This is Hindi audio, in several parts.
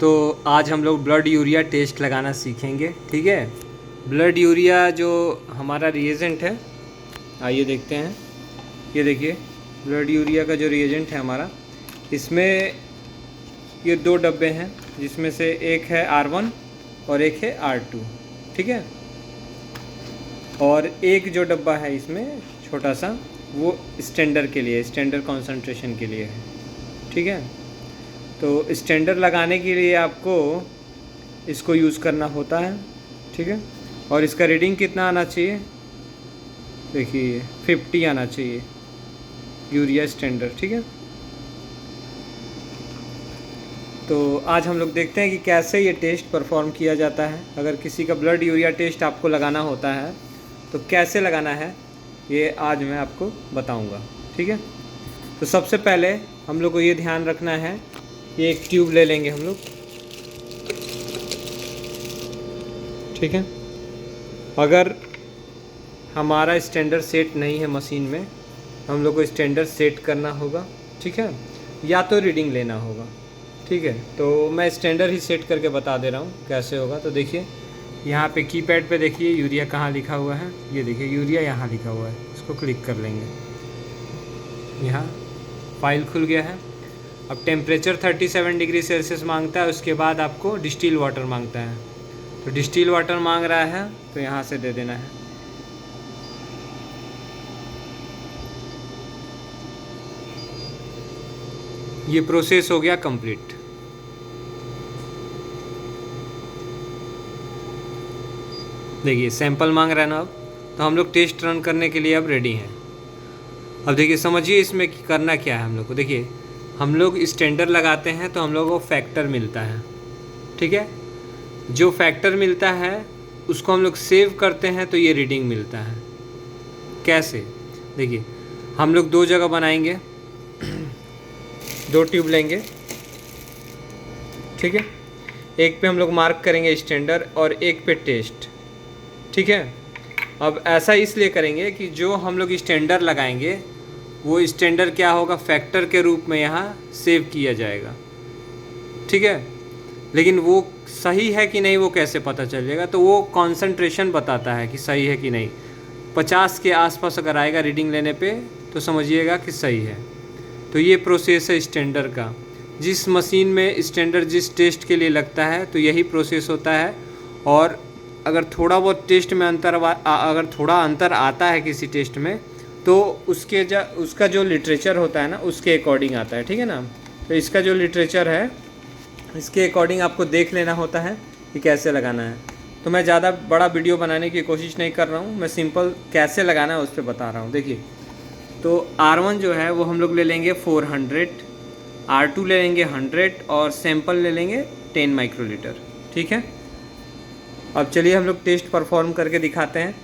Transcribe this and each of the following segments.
तो आज हम लोग ब्लड यूरिया टेस्ट लगाना सीखेंगे। ठीक है, ब्लड यूरिया जो हमारा रिएजेंट है, आइए देखते हैं। ये देखिए ब्लड यूरिया का जो रिएजेंट है हमारा, इसमें ये दो डब्बे हैं, जिसमें से एक है R1 और एक है R2। ठीक है, और एक जो डब्बा है इसमें छोटा सा, वो स्टैंडर्ड के लिए, स्टैंडर्ड कॉन्सेंट्रेशन के लिए है। ठीक है, तो स्टैंडर्ड लगाने के लिए आपको इसको यूज़ करना होता है। ठीक है, और इसका रीडिंग कितना आना चाहिए, देखिए 50 आना चाहिए यूरिया स्टैंडर्ड। ठीक है, तो आज हम लोग देखते हैं कि कैसे ये टेस्ट परफॉर्म किया जाता है। अगर किसी का ब्लड यूरिया टेस्ट आपको लगाना होता है तो कैसे लगाना है, ये आज मैं आपको बताऊंगा। ठीक है, तो सबसे पहले हम लोग को ये ध्यान रखना है, ये एक ट्यूब ले लेंगे हम लोग। ठीक है, अगर हमारा स्टैंडर्ड सेट नहीं है मशीन में, हम लोग को स्टैंडर्ड सेट करना होगा। ठीक है, या तो रीडिंग लेना होगा। ठीक है, तो मैं स्टैंडर्ड ही सेट करके बता दे रहा हूँ कैसे होगा। तो देखिए यहाँ पे कीपैड पे देखिए यूरिया कहाँ लिखा हुआ है, ये देखिए यूरिया यहाँ लिखा हुआ है, इसको क्लिक कर लेंगे। यहाँ फाइल खुल गया है। अब टेम्परेचर 37 डिग्री सेल्सियस मांगता है, उसके बाद आपको डिस्टिल वाटर मांगता है। तो डिस्टिल वाटर मांग रहा है तो यहाँ से दे देना है। ये प्रोसेस हो गया कंप्लीट। देखिए सैंपल मांग रहा है ना, अब तो हम लोग टेस्ट रन करने के लिए अब रेडी हैं। अब देखिए समझिए इसमें करना क्या है हम लोग को। देखिए हम लोग स्टैंडर्ड लगाते हैं तो हम लोग को फैक्टर मिलता है। ठीक है, जो फैक्टर मिलता है उसको हम लोग सेव करते हैं तो ये रीडिंग मिलता है। कैसे, देखिए हम लोग दो जगह बनाएंगे, दो ट्यूब लेंगे। ठीक है, एक पे हम लोग मार्क करेंगे स्टैंडर्ड और एक पे टेस्ट। ठीक है, अब ऐसा इसलिए करेंगे कि जो हम लोग स्टैंडर्ड लगाएंगे वो स्टैंडर्ड क्या होगा, फैक्टर के रूप में यहाँ सेव किया जाएगा। ठीक है, लेकिन वो सही है कि नहीं वो कैसे पता चलेगा, तो वो कॉन्सेंट्रेशन बताता है कि सही है कि नहीं। 50 के आसपास अगर आएगा रीडिंग लेने पे तो समझिएगा कि सही है। तो ये प्रोसेस है स्टैंडर्ड का। जिस मशीन में स्टैंडर्ड जिस टेस्ट के लिए लगता है तो यही प्रोसेस होता है। और अगर थोड़ा बहुत टेस्ट में अगर थोड़ा अंतर आता है किसी टेस्ट में, तो उसका जो लिटरेचर होता है ना, उसके अकॉर्डिंग आता है। ठीक है ना, तो इसका जो लिटरेचर है इसके अकॉर्डिंग आपको देख लेना होता है कि कैसे लगाना है। तो मैं ज़्यादा बड़ा वीडियो बनाने की कोशिश नहीं कर रहा हूँ, मैं सिंपल कैसे लगाना है उस पर बता रहा हूँ। देखिए, तो R1 जो है वो हम लोग ले लेंगे 400, R2 ले लेंगे 100 और सैंपल ले लेंगे 10 माइक्रोलीटर। ठीक है, अब चलिए हम लोग टेस्ट परफॉर्म करके दिखाते हैं।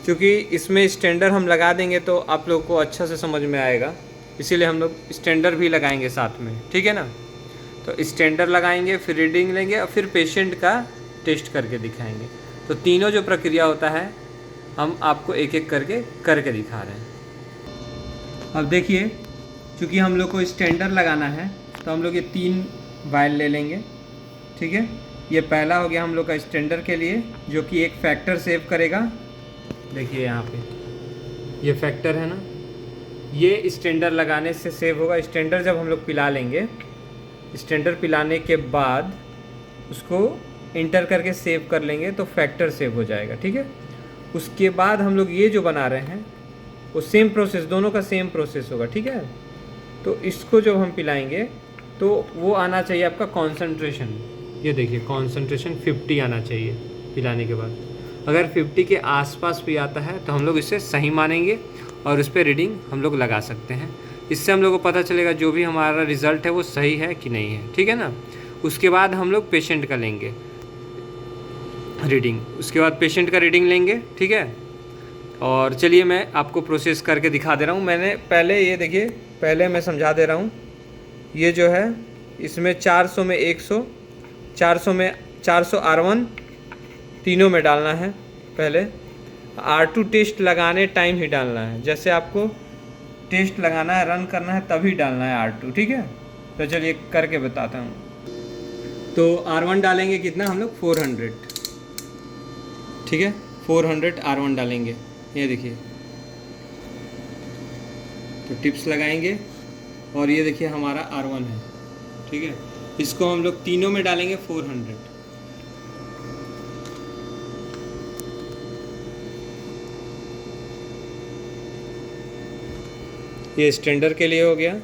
क्योंकि इसमें स्टैंडर्ड हम लगा देंगे तो आप लोग को अच्छा से समझ में आएगा, इसीलिए हम लोग स्टैंडर्ड भी लगाएंगे साथ में। ठीक है ना, तो स्टैंडर्ड लगाएंगे, फिर रीडिंग लेंगे और फिर पेशेंट का टेस्ट करके दिखाएंगे। तो तीनों जो प्रक्रिया होता है हम आपको एक एक करके दिखा रहे हैं। अब देखिए, चूँकि हम लोग को स्टैंडर्ड लगाना है तो हम लोग ये 3 वायल ले लेंगे। ठीक है, ये पहला हो गया हम लोग का स्टैंडर्ड के लिए, जो कि एक फैक्टर सेव करेगा। देखिए यहाँ पे ये फैक्टर है ना, ये स्टैंडर्ड लगाने से सेव होगा। स्टैंडर्ड जब हम लोग पिला लेंगे, स्टैंडर्ड पिलाने के बाद उसको इंटर करके सेव कर लेंगे तो फैक्टर सेव हो जाएगा। ठीक है, उसके बाद हम लोग ये जो बना रहे हैं वो सेम प्रोसेस, दोनों का सेम प्रोसेस होगा। ठीक है, तो इसको जब हम पिलाएंगे तो वो आना चाहिए आपका कॉन्सेंट्रेशन, ये देखिए कॉन्सेंट्रेशन 50 आना चाहिए पिलाने के बाद। अगर 50 के आसपास भी आता है तो हम लोग इसे सही मानेंगे और उस पर रीडिंग हम लोग लगा सकते हैं। इससे हम लोग को पता चलेगा जो भी हमारा रिज़ल्ट है वो सही है कि नहीं है। ठीक है ना, उसके बाद हम लोग पेशेंट का लेंगे रीडिंग, उसके बाद पेशेंट का रीडिंग लेंगे। ठीक है, और चलिए मैं आपको प्रोसेस करके दिखा दे रहा हूँ। मैंने पहले ये देखिए, पहले मैं समझा दे रहा हूँ। ये जो है इसमें 400 में 100, 400 में 400 R1 तीनों में डालना है। पहले R2 टेस्ट लगाने टाइम ही डालना है, जैसे आपको टेस्ट लगाना है, रन करना है तभी डालना है R2। ठीक है, तो चलिए करके बताता हूँ। तो R1 डालेंगे कितना हम लोग 400, ठीक है, 400 R1 डालेंगे। ये देखिए, तो टिप्स लगाएंगे और ये देखिए हमारा R1 है, ठीक है। इसको हम लोग तीनों में डालेंगे 400। ये स्टैंडर्ड के लिए हो गया,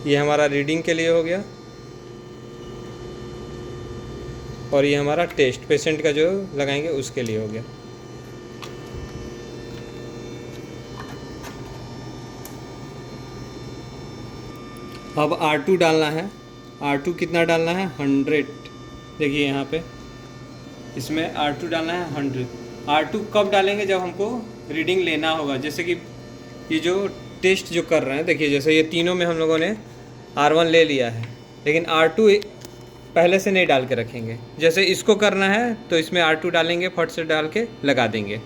ये हमारा रीडिंग के लिए हो गया, और ये हमारा टेस्ट पेशेंट का जो लगाएंगे उसके लिए हो गया। अब R2 डालना है। R2 कितना डालना है 100। देखिए यहाँ पे इसमें R2 डालना है 100। R2 कब डालेंगे, जब हमको रीडिंग लेना होगा। जैसे कि ये जो टेस्ट जो कर रहे हैं, देखिए जैसे ये तीनों में हम लोगों ने R1 ले लिया है, लेकिन R2 पहले से नहीं डाल के रखेंगे। जैसे इसको करना है तो इसमें R2 डालेंगे, फट से डाल के लगा देंगे।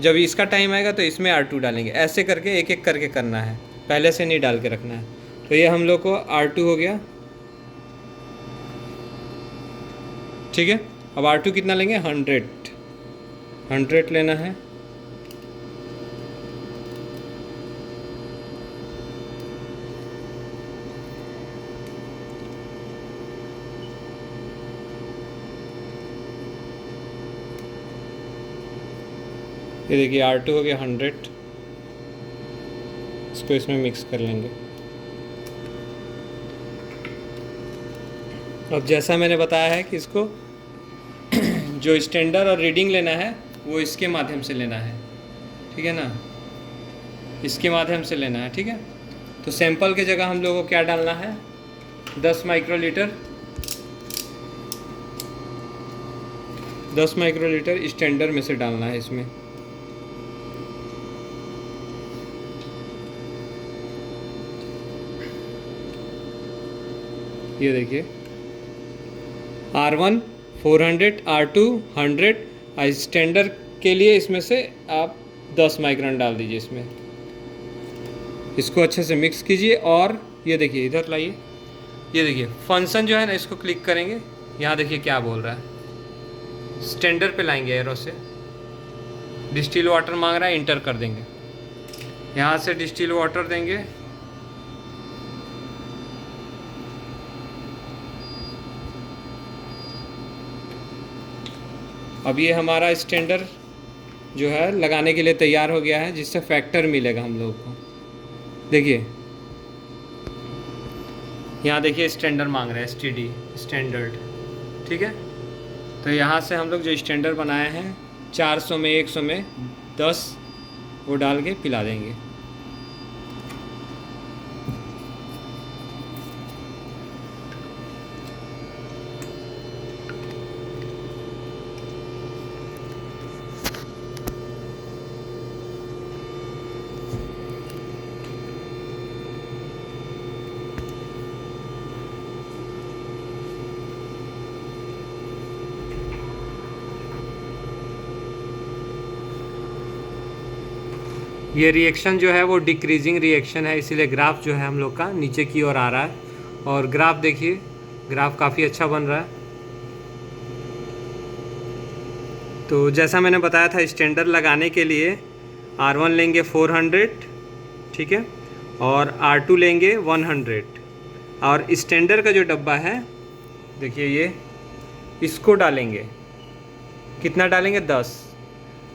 जब इसका टाइम आएगा तो इसमें R2 डालेंगे। ऐसे करके एक एक करके करना है, पहले से नहीं डाल के रखना है। तो ये हम लोग को R2 हो गया, ठीक है। अब R2 कितना लेंगे 100 लेना है। ये देखिए R2 हो गया 100। इसको इसमें मिक्स कर लेंगे। अब जैसा मैंने बताया है कि इसको जो स्टैंडर्ड और रीडिंग लेना है वो इसके माध्यम से लेना है, ठीक है ना, इसके माध्यम से लेना है, ठीक है। तो सैंपल की जगह हम लोगों को क्या डालना है 10 माइक्रोलीटर, 10 माइक्रोलीटर स्टैंडर्ड में से डालना है इसमें। ये देखिए R1 400, R2 100, स्टैंडर्ड के लिए इसमें से आप 10 माइक्रोन डाल दीजिए इसमें। इसको अच्छे से मिक्स कीजिए और ये देखिए इधर लाइए। ये देखिए फंक्शन जो है ना, इसको क्लिक करेंगे, यहाँ देखिए क्या बोल रहा है। स्टैंडर्ड पे लाएंगे एरो से, डिस्टिल वाटर मांग रहा है, इंटर कर देंगे। यहाँ से डिस्टिल वाटर देंगे, अब ये हमारा स्टैंडर्ड जो है लगाने के लिए तैयार हो गया है, जिससे फैक्टर मिलेगा हम लोगों को। देखिए यहाँ देखिए स्टैंडर्ड मांग रहा है, STD स्टैंडर्ड, ठीक है। तो यहाँ से हम लोग जो स्टैंडर्ड बनाए हैं 400 में 100 में 10 वो डाल के पिला देंगे। ये रिएक्शन जो है वो डिक्रीजिंग रिएक्शन है, इसीलिए ग्राफ जो है हम लोग का नीचे की ओर आ रहा है। और ग्राफ देखिए, ग्राफ काफ़ी अच्छा बन रहा है। तो जैसा मैंने बताया था, स्टैंडर्ड लगाने के लिए R1 लेंगे 400, ठीक है, और R2 लेंगे 100। और स्टैंडर्ड का जो डब्बा है देखिए, ये इसको डालेंगे, कितना डालेंगे 10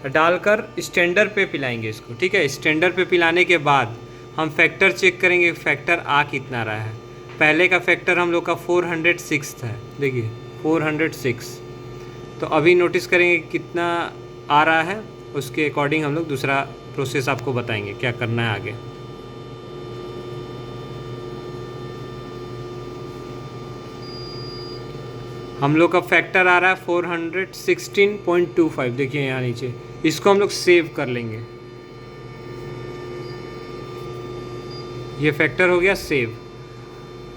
डालकर स्टैंडर्ड पे पिलाएंगे इसको, ठीक है। स्टैंडर्ड पे पिलाने के बाद हम फैक्टर चेक करेंगे, फैक्टर आ कितना रहा है। पहले का फैक्टर हम लोग का 406 था, देखिए 406। तो अभी नोटिस करेंगे कितना आ रहा है, उसके अकॉर्डिंग हम लोग दूसरा प्रोसेस आपको बताएंगे क्या करना है आगे। हम लोग का फैक्टर आ रहा है 416.25, देखिए यहाँ नीचे। इसको हम लोग सेव कर लेंगे, ये फैक्टर हो गया सेव।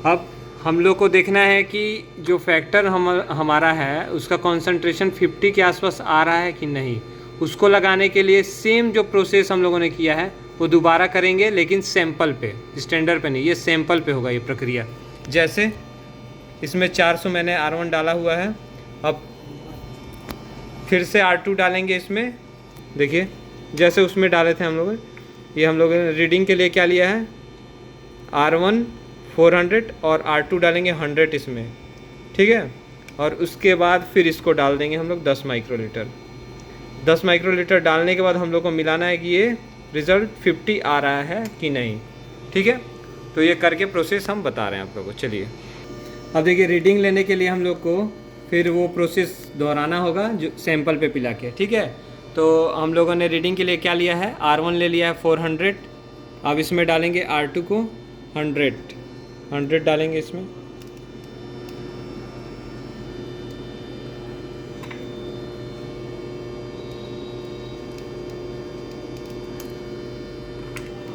अब हम लोग को देखना है कि जो फैक्टर हमारा है उसका कंसंट्रेशन 50 के आसपास आ रहा है कि नहीं। उसको लगाने के लिए सेम जो प्रोसेस हम लोगों ने किया है वो दोबारा करेंगे, लेकिन सैंपल पे, स्टैंडर्ड पे नहीं, ये सैंपल पे होगा ये प्रक्रिया। जैसे इसमें 400 मैंने R1 डाला हुआ है, अब फिर से R2 डालेंगे इसमें। देखिए जैसे उसमें डाले थे हम लोग, ये हम लोगों ने रीडिंग के लिए क्या लिया है, R1 400 और R2 डालेंगे 100 इसमें, ठीक है। और उसके बाद फिर इसको डाल देंगे हम लोग 10 माइक्रोलीटर। 10 माइक्रोलीटर डालने के बाद हम लोग को मिलाना है कि ये रिज़ल्ट 50 आ रहा है कि नहीं, ठीक है। तो ये करके प्रोसेस हम बता रहे हैं आप लोगों को। चलिए अब देखिए, रीडिंग लेने के लिए हम लोग को फिर वो प्रोसेस दोहराना होगा जो सैंपल पे पिला के, ठीक है। तो हम लोगों ने रीडिंग के लिए क्या लिया है, R1 ले लिया है 400। अब इसमें डालेंगे R2 को 100 डालेंगे इसमें।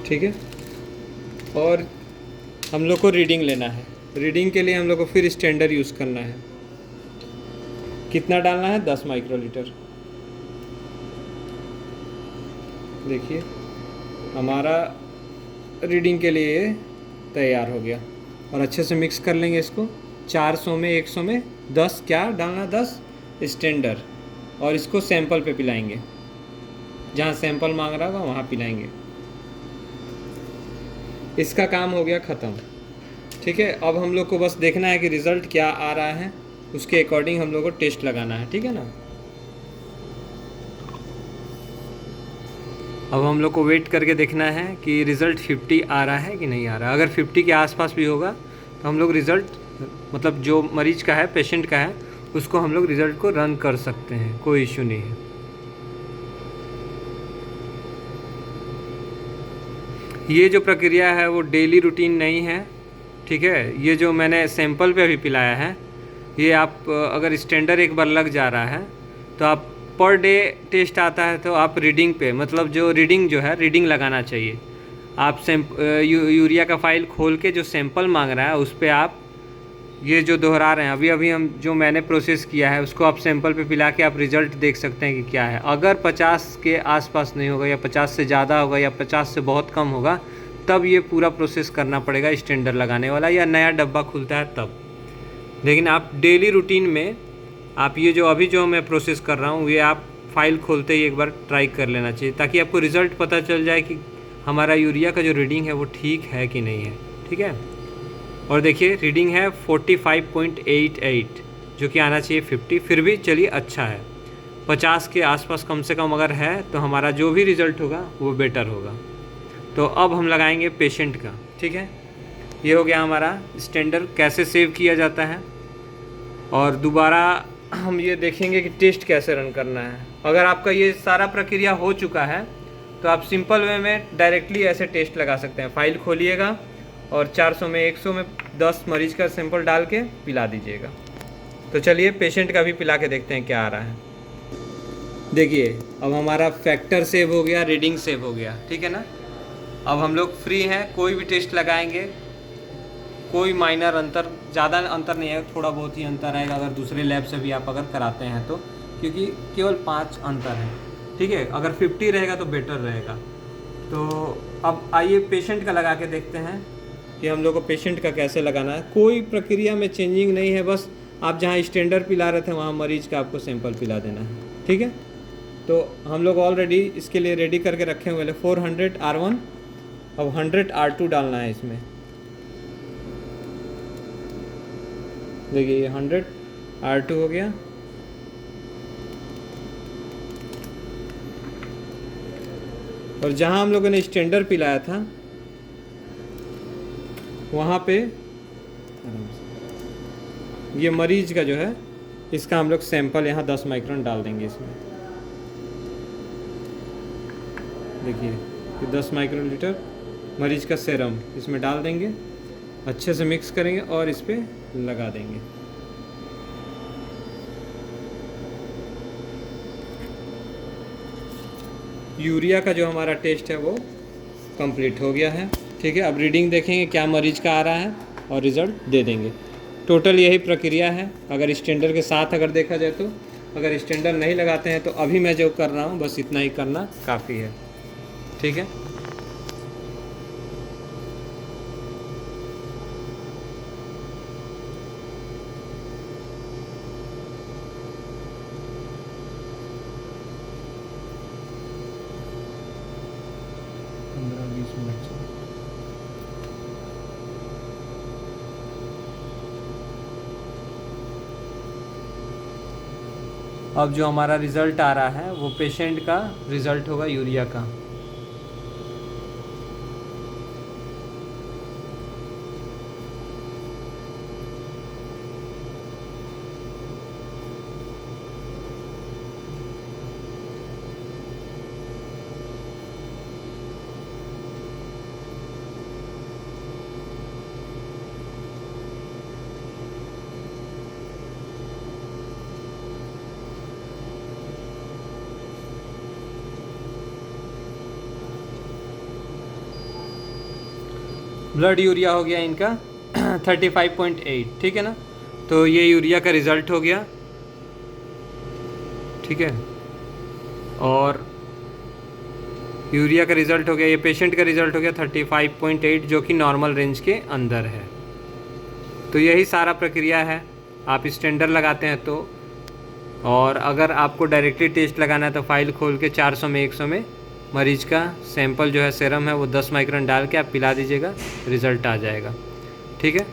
ठीक है, और हम लोग को रीडिंग लेना है। रीडिंग के लिए हम लोग को फिर स्टैंडर्ड यूज़ करना है। कितना डालना है, 10 माइक्रोलीटर। देखिए हमारा रीडिंग के लिए तैयार हो गया। और अच्छे से मिक्स कर लेंगे इसको। 400 में 100 में 10 क्या डालना, 10 स्टैंडर्ड, और इसको सैंपल पे पिलाएंगे। जहाँ सैंपल मांग रहा होगा वहाँ पिलाएंगे। इसका काम हो गया ख़त्म, ठीक है। अब हम लोग को बस देखना है कि रिज़ल्ट क्या आ रहा है, उसके अकॉर्डिंग हम लोग को टेस्ट लगाना है, ठीक है ना। अब हम लोग को वेट करके देखना है कि रिज़ल्ट 50 आ रहा है कि नहीं आ रहा है। अगर 50 के आसपास भी होगा तो हम लोग रिज़ल्ट, मतलब जो मरीज का है, पेशेंट का है, उसको हम लोग रिज़ल्ट को रन कर सकते हैं, कोई इशू नहीं है। ये जो प्रक्रिया है वो डेली रूटीन नहीं है, ठीक है। ये जो मैंने सैंपल पे अभी पिलाया है, ये आप अगर स्टैंडर्ड एक बार लग जा रहा है तो आप पर डे टेस्ट आता है तो आप रीडिंग पे, मतलब जो रीडिंग जो है, रीडिंग लगाना चाहिए। आप यूरिया का फाइल खोल के जो सैंपल मांग रहा है उस पर आप ये जो दोहरा रहे हैं, अभी हम जो मैंने प्रोसेस किया है उसको आप सैंपल पे पिला के आप रिज़ल्ट देख सकते हैं कि क्या है। अगर 50 के आसपास नहीं होगा, या 50 से ज़्यादा होगा, या 50 से बहुत कम होगा, तब ये पूरा प्रोसेस करना पड़ेगा स्टैंडर्ड लगाने वाला, या नया डब्बा खुलता है तब। लेकिन आप डेली रूटीन में आप ये जो अभी जो मैं प्रोसेस कर रहा हूँ, ये आप फाइल खोलते ही एक बार ट्राई कर लेना चाहिए, ताकि आपको रिज़ल्ट पता चल जाए कि हमारा यूरिया का जो रीडिंग है वो ठीक है कि नहीं है, ठीक है। और देखिए रीडिंग है 45.88, जो कि आना चाहिए 50, फिर भी चलिए अच्छा है। 50 के आसपास कम से कम अगर है तो हमारा जो भी रिज़ल्ट होगा वो बेटर होगा। तो अब हम लगाएंगे पेशेंट का, ठीक है। ये हो गया हमारा स्टैंडर्ड कैसे सेव किया जाता है, और दोबारा हम ये देखेंगे कि टेस्ट कैसे रन करना है। अगर आपका ये सारा प्रक्रिया हो चुका है तो आप सिंपल वे में डायरेक्टली ऐसे टेस्ट लगा सकते हैं। फाइल खोलिएगा और 400 में 100 में 10 मरीज का सैंपल डाल के पिला दीजिएगा। तो चलिए पेशेंट का भी पिला के देखते हैं क्या आ रहा है। देखिए अब हमारा फैक्टर सेव हो गया, रीडिंग सेव हो गया, ठीक है ना। अब हम लोग फ्री हैं, कोई भी टेस्ट लगाएंगे, कोई माइनर अंतर, ज़्यादा अंतर नहीं है, थोड़ा बहुत ही अंतर आएगा अगर दूसरे लैब से भी आप अगर कराते हैं तो, क्योंकि केवल 5 अंतर है, ठीक है। अगर 50 रहेगा तो बेटर रहेगा। तो अब आइए पेशेंट का लगा के देखते हैं कि हम लोग को पेशेंट का कैसे लगाना है। कोई प्रक्रिया में चेंजिंग नहीं है, बस आप जहाँ स्टैंडर्ड पिला रहे थे वहाँ मरीज का आपको सैंपल पिला देना है, ठीक है। तो हम लोग ऑलरेडी इसके लिए रेडी करके रखे हुए हैं 400 R1, अब 100 R2 डालना है इसमें। देखिए ये 100 R2 हो गया। और जहाँ हम लोगों ने स्टैंडर्ड पिलाया था वहाँ पे ये मरीज का जो है, इसका हम लोग सैंपल यहाँ 10 माइक्रोन डाल देंगे इसमें। देखिए ये 10 माइक्रोलीटर मरीज का सेरम इसमें डाल देंगे, अच्छे से मिक्स करेंगे और इस पर लगा देंगे। यूरिया का जो हमारा टेस्ट है वो कंप्लीट हो गया है, ठीक है। अब रीडिंग देखेंगे क्या मरीज का आ रहा है और रिज़ल्ट दे देंगे। टोटल यही प्रक्रिया है। अगर स्टैंडर्ड के साथ अगर देखा जाए तो, अगर स्टैंडर्ड नहीं लगाते हैं तो अभी मैं जो कर रहा हूँ बस इतना ही करना काफ़ी है, ठीक है। अब जो हमारा रिज़ल्ट आ रहा है वो पेशेंट का रिज़ल्ट होगा यूरिया का। ब्लड यूरिया हो गया इनका 35.8, ठीक है ना। तो ये यूरिया का रिज़ल्ट हो गया, ठीक है। और यूरिया का रिज़ल्ट हो गया, ये पेशेंट का रिज़ल्ट हो गया 35.8, जो कि नॉर्मल रेंज के अंदर है। तो यही सारा प्रक्रिया है, आप स्टेंडर लगाते हैं तो। और अगर आपको डायरेक्टली टेस्ट लगाना है तो फाइल खोल के 400 में 100 में मरीज का सैंपल जो है सीरम है वो 10 माइक्रोन डाल के आप पिला दीजिएगा, रिज़ल्ट आ जाएगा, ठीक है।